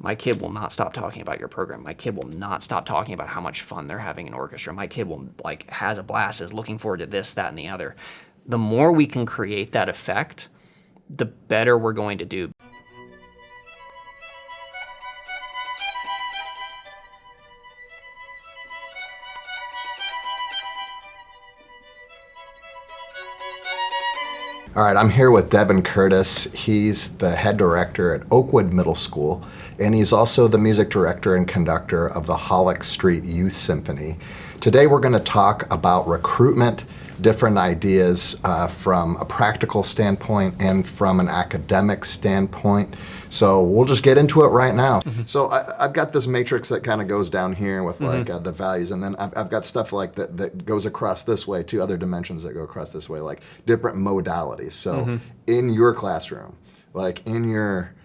My kid will not stop talking about your program. My kid will not stop talking about how much fun they're having in orchestra. My kid will has a blast, is looking forward to this, that, and the other. The more we can create that effect, the better we're going to do. All right, I'm here with Devon Curtis. He's the head director at Oakwood Middle School, and he's also the music director and conductor of the Hollick Street Youth Symphony. Today we're going to talk about recruitment, different ideas from a practical standpoint and from an academic standpoint. So we'll just get into it right now. Mm-hmm. So I've got this matrix that kind of goes down here with the values, and then I've got stuff like that goes across this way, two other dimensions that go across this way, like different modalities. So in your classroom, like in your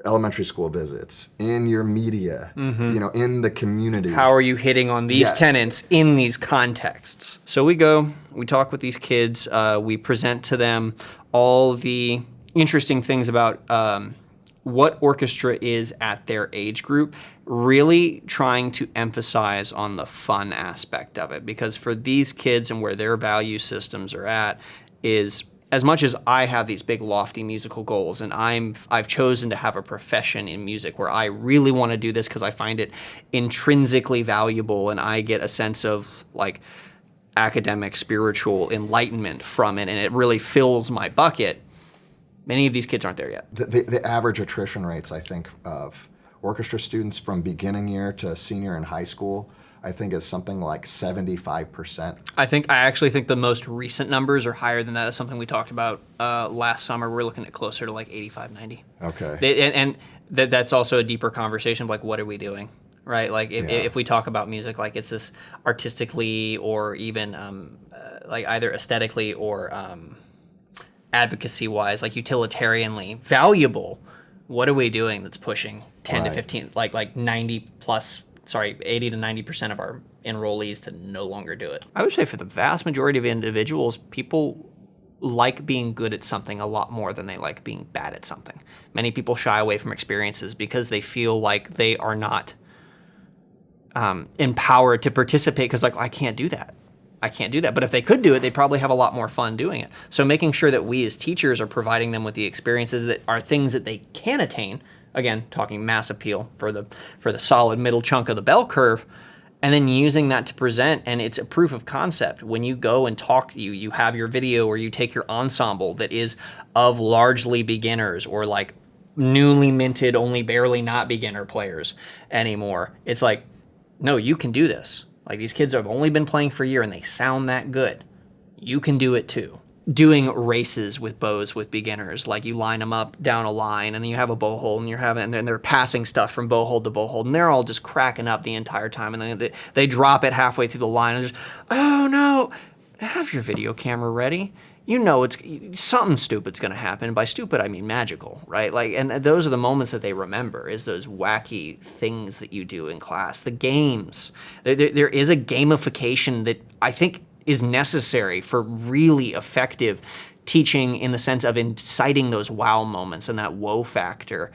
elementary school visits, in your media, in the community. How are you hitting on these tenets in these contexts? So we talk with these kids, we present to them all the interesting things about what orchestra is at their age group, really trying to emphasize on the fun aspect of it. Because for these kids and where their value systems are at is, as much as I have these big lofty musical goals and I've chosen to have a profession in music where I really want to do this because I find it intrinsically valuable and I get a sense of like academic, spiritual enlightenment from it, and it really fills my bucket. Many of these kids aren't there yet. The average attrition rates, I think, of orchestra students from beginning year to senior in high school, I think is something like 75%. I actually think the most recent numbers are higher than that. That's something we talked about last summer. We're looking at closer to like 85, 90. Okay. That's also a deeper conversation of like, what are we doing? Right? Like if we talk about music, like it's this artistically or even like either aesthetically or advocacy-wise, like utilitarianly valuable, what are we doing that's pushing 10 to 15, like 80 to 90% of our enrollees to no longer do it? I would say for the vast majority of individuals, people like being good at something a lot more than they like being bad at something. Many people shy away from experiences because they feel like they are not empowered to participate because like, I can't do that. But if they could do it, they'd probably have a lot more fun doing it. So making sure that we as teachers are providing them with the experiences that are things that they can attain, again, talking mass appeal for the solid middle chunk of the bell curve, and then using that to present, and it's a proof of concept. When you go and talk, you have your video or you take your ensemble that is of largely beginners or like newly minted, only barely not beginner players anymore. It's like, no, you can do this. Like these kids have only been playing for a year and they sound that good. You can do it too. Doing races with bows with beginners, like you line them up down a line and then you have a bow hold and they're passing stuff from bow hold to bow hold and they're all just cracking up the entire time and then they drop it halfway through the line and just, oh no, have your video camera ready. You know it's something stupid's going to happen. By stupid, I mean magical, right? Like, and those are the moments that they remember, is those wacky things that you do in class, the games. There is a gamification that I think is necessary for really effective teaching in the sense of inciting those wow moments and that whoa factor.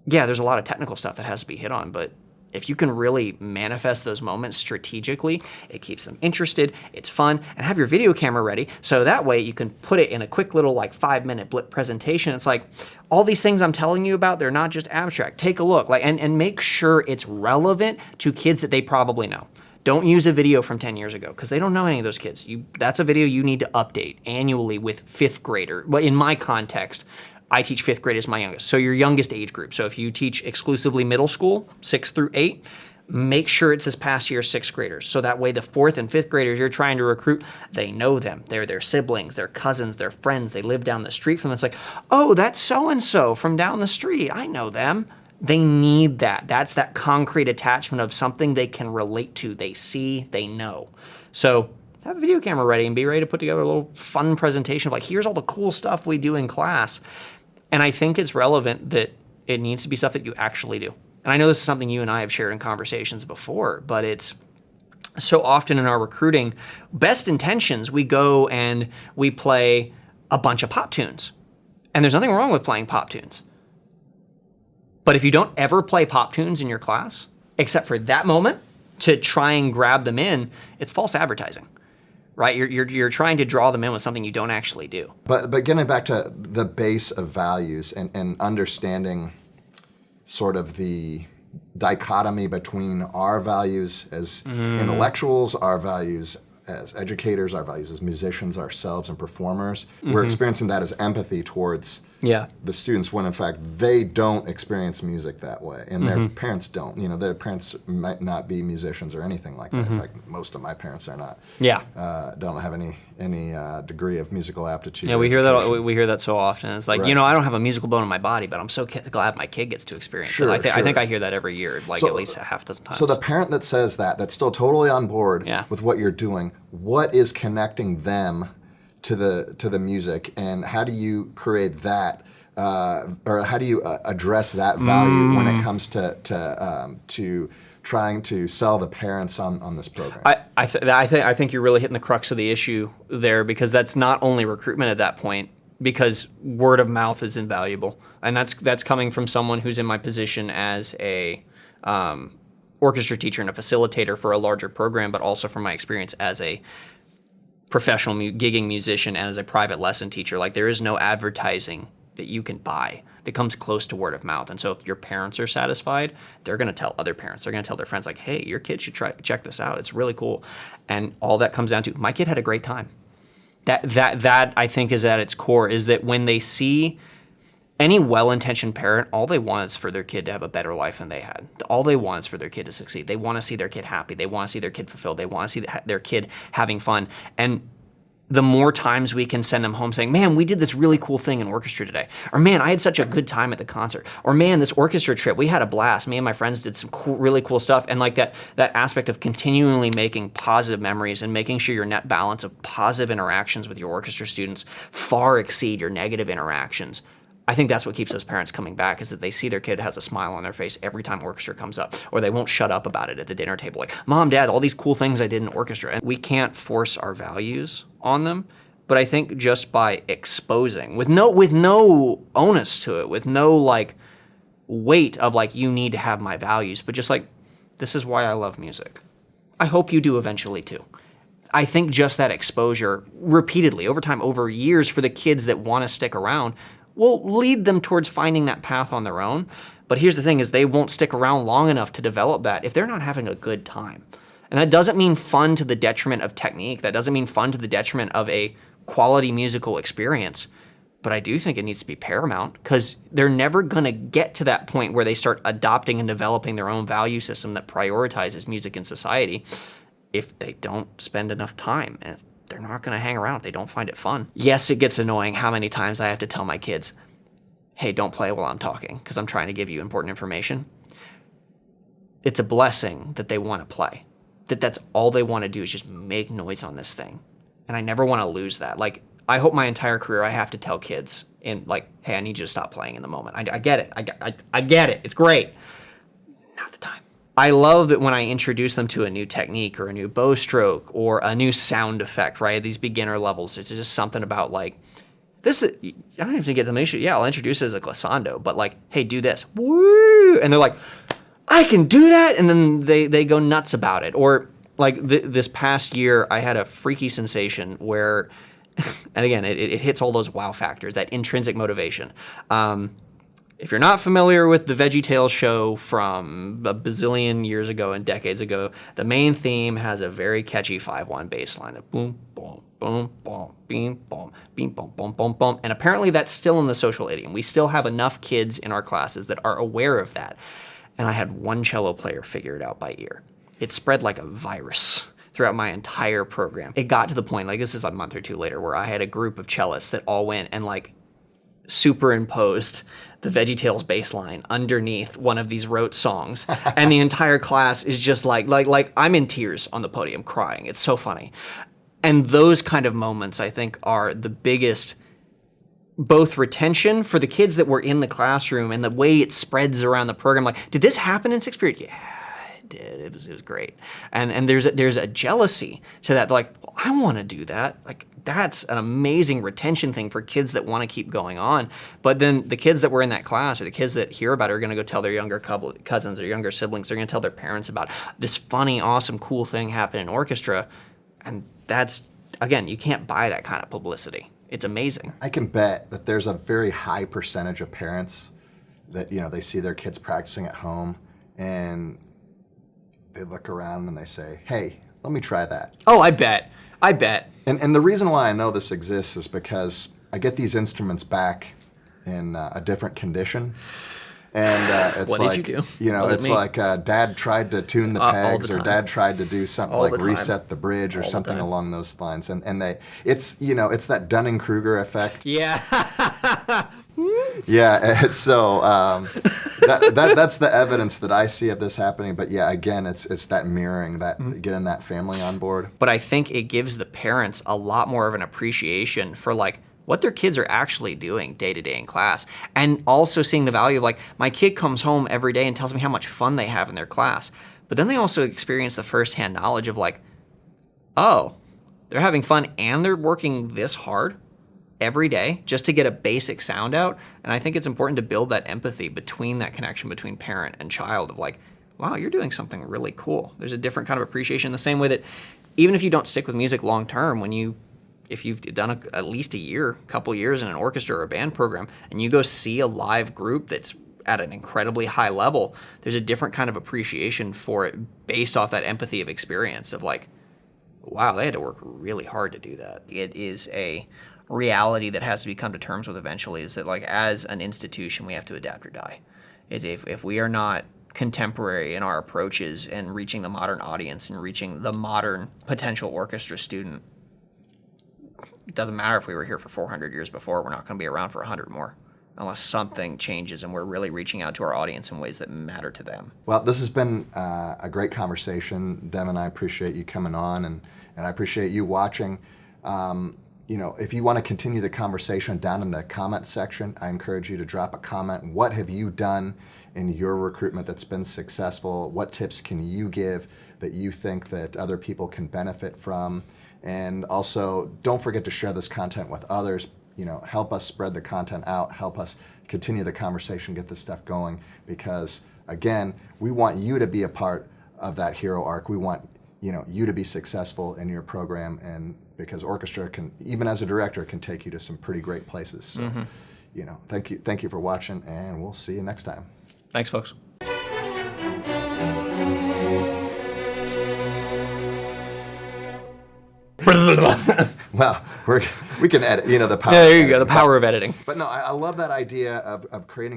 Yeah, there's a lot of technical stuff that has to be hit on, but if you can really manifest those moments strategically, it keeps them interested, it's fun, and have your video camera ready so that way you can put it in a quick little like 5-minute blip presentation. It's like, all these things I'm telling you about, they're not just abstract. Take a look, like, and make sure it's relevant to kids that they probably know. Don't use a video from 10 years ago because they don't know any of those kids. That's a video you need to update annually with 5th grader. Well, in my context, I teach 5th grade as my youngest, so your youngest age group. So if you teach exclusively middle school, 6 through 8, make sure it's this past year's 6th graders. So that way the 4th and 5th graders you're trying to recruit, they know them. They're their siblings, their cousins, their friends. They live down the street from them. It's like, oh, that's so-and-so from down the street. I know them. They need that. That's that concrete attachment of something they can relate to. They see, they know. So have a video camera ready and be ready to put together a little fun presentation of like, here's all the cool stuff we do in class. And I think it's relevant that it needs to be stuff that you actually do. And I know this is something you and I have shared in conversations before, but it's so often in our recruiting, best intentions, we go and we play a bunch of pop tunes. And there's nothing wrong with playing pop tunes. But if you don't ever play pop tunes in your class, except for that moment to try and grab them in, it's false advertising, right? You're trying to draw them in with something you don't actually do. But getting back to the base of values and understanding sort of the dichotomy between our values as intellectuals, our values as educators, our values as musicians, ourselves, and performers. We're experiencing that as empathy towards the students when, in fact, they don't experience music that way. And their parents don't. You know, their parents might not be musicians or anything like that. In fact, most of my parents are not. Don't have any degree of musical aptitude. Yeah, we hear that. We hear that so often. It's like, you know, I don't have a musical bone in my body, but I'm so glad my kid gets to experience it. I think I hear that every year, like at least a half dozen times. So the parent that says that's still totally on board with what you're doing. What is connecting them to the music, and how do you create that, or how do you address that value when it comes to trying to sell the parents on this program? I think you're really hitting the crux of the issue there, because that's not only recruitment at that point, because word of mouth is invaluable, and that's coming from someone who's in my position as a orchestra teacher and a facilitator for a larger program, but also from my experience as a professional gigging musician and as a private lesson teacher. Like, there is no advertising that you can buy that comes close to word of mouth. And so if your parents are satisfied, they're going to tell other parents. They're going to tell their friends, like, hey, your kid should check this out. It's really cool. And all that comes down to, my kid had a great time. That I think is at its core, is that when they see any well-intentioned parent, all they want is for their kid to have a better life than they had. All they want is for their kid to succeed. They want to see their kid happy. They want to see their kid fulfilled. They want to see their kid having fun. And the more times we can send them home saying, man, we did this really cool thing in orchestra today. Or, man, I had such a good time at the concert. Or, man, this orchestra trip, we had a blast. Me and my friends did some really cool stuff. And like that aspect of continually making positive memories and making sure your net balance of positive interactions with your orchestra students far exceed your negative interactions. I think that's what keeps those parents coming back, is that they see their kid has a smile on their face every time orchestra comes up, or they won't shut up about it at the dinner table. Like, Mom, Dad, all these cool things I did in orchestra. And we can't force our values on them, but I think just by exposing, with no onus to it, with no like weight of like, you need to have my values, but just like, this is why I love music. I hope you do eventually too. I think just that exposure repeatedly over time, over years, for the kids that want to stick around, will lead them towards finding that path on their own. But here's the thing, is they won't stick around long enough to develop that if they're not having a good time. And that doesn't mean fun to the detriment of technique. That doesn't mean fun to the detriment of a quality musical experience. But I do think it needs to be paramount, because they're never going to get to that point where they start adopting and developing their own value system that prioritizes music in society if they don't spend enough time. And if they're not going to hang around if they don't find it fun. Yes, it gets annoying how many times I have to tell my kids, hey, don't play while I'm talking because I'm trying to give you important information. It's a blessing that they want to play, that's all they want to do is just make noise on this thing. And I never want to lose that. Like, I hope my entire career I have to tell kids, and like, hey, I need you to stop playing in the moment. I get it. I get it. It's great. Not the time. I love that when I introduce them to a new technique or a new bow stroke or a new sound effect, right? These beginner levels, it's just something about like, this is, I don't even get them issue. Yeah, I'll introduce it as a glissando, but like, hey, do this. Woo! And they're like, I can do that. And then they go nuts about it. Or like this past year, I had a freaky sensation where, and again, it hits all those wow factors, that intrinsic motivation. If you're not familiar with the VeggieTales show from a bazillion years ago and decades ago, the main theme has a very catchy 5/1 bass line. The boom, boom, boom, boom, beam, boom, beam, boom, boom, boom, boom. And apparently that's still in the social idiom. We still have enough kids in our classes that are aware of that. And I had one cello player figure it out by ear. It spread like a virus throughout my entire program. It got to the point, like this is a month or two later, where I had a group of cellists that all went and like superimposed the VeggieTales bass line underneath one of these rote songs. And the entire class is just like I'm in tears on the podium crying. It's so funny. And those kind of moments, I think, are the biggest, both retention for the kids that were in the classroom and the way it spreads around the program. Like, did this happen in sixth period? Yeah, it did. It was great. And there's a jealousy to that. Like, well, I want to do that. Like, that's an amazing retention thing for kids that want to keep going on. But then the kids that were in that class, or the kids that hear about it, are going to go tell their younger cousins or younger siblings. They're going to tell their parents about this funny, awesome, cool thing happened in orchestra. And that's, again, you can't buy that kind of publicity. It's amazing. I can bet that there's a very high percentage of parents that, they see their kids practicing at home and they look around and they say, hey, let me try that. Oh, I bet. And the reason why I know this exists is because I get these instruments back in a different condition. And it's what like, did you do? It's like Dad tried to tune the pegs, or Dad tried to do something All like the time. reset the bridge or All the something time. along those lines. And it's that Dunning-Kruger effect. Yeah. Yeah, and so that's the evidence that I see of this happening. But yeah, again, it's that mirroring, that getting that family on board. But I think it gives the parents a lot more of an appreciation for like what their kids are actually doing day to day in class. And also seeing the value of like, my kid comes home every day and tells me how much fun they have in their class. But then they also experience the firsthand knowledge of like, oh, they're having fun and they're working this hard every day just to get a basic sound out. And I think it's important to build that empathy between that connection between parent and child of like, wow, you're doing something really cool. There's a different kind of appreciation, the same way that even if you don't stick with music long term, if you've done at least a couple years in an orchestra or a band program, and you go see a live group that's at an incredibly high level, there's a different kind of appreciation for it based off that empathy of experience of like, wow, they had to work really hard to do that. It is a reality that has to be come to terms with eventually, is that like as an institution, we have to adapt or die. If we are not contemporary in our approaches and reaching the modern audience and reaching the modern potential orchestra student, it doesn't matter if we were here for 400 years before, we're not going to be around for 100 more unless something changes and we're really reaching out to our audience in ways that matter to them. Well, this has been a great conversation. Devon, I appreciate you coming on, and I appreciate you watching. If you want to continue the conversation down in the comment section, I encourage you to drop a comment. What have you done in your recruitment that's been successful? What tips can you give that you think that other people can benefit from? And also, don't forget to share this content with others. Help us spread the content out. Help us continue the conversation, get this stuff going. Because, again, we want you to be a part of that hero arc. We want you to be successful in your program, and because orchestra can, even as a director, can take you to some pretty great places. So, thank you for watching, and we'll see you next time. Thanks, folks. Well, we can edit. The power. Yeah, there you go. The power of editing. But no, I love that idea of creating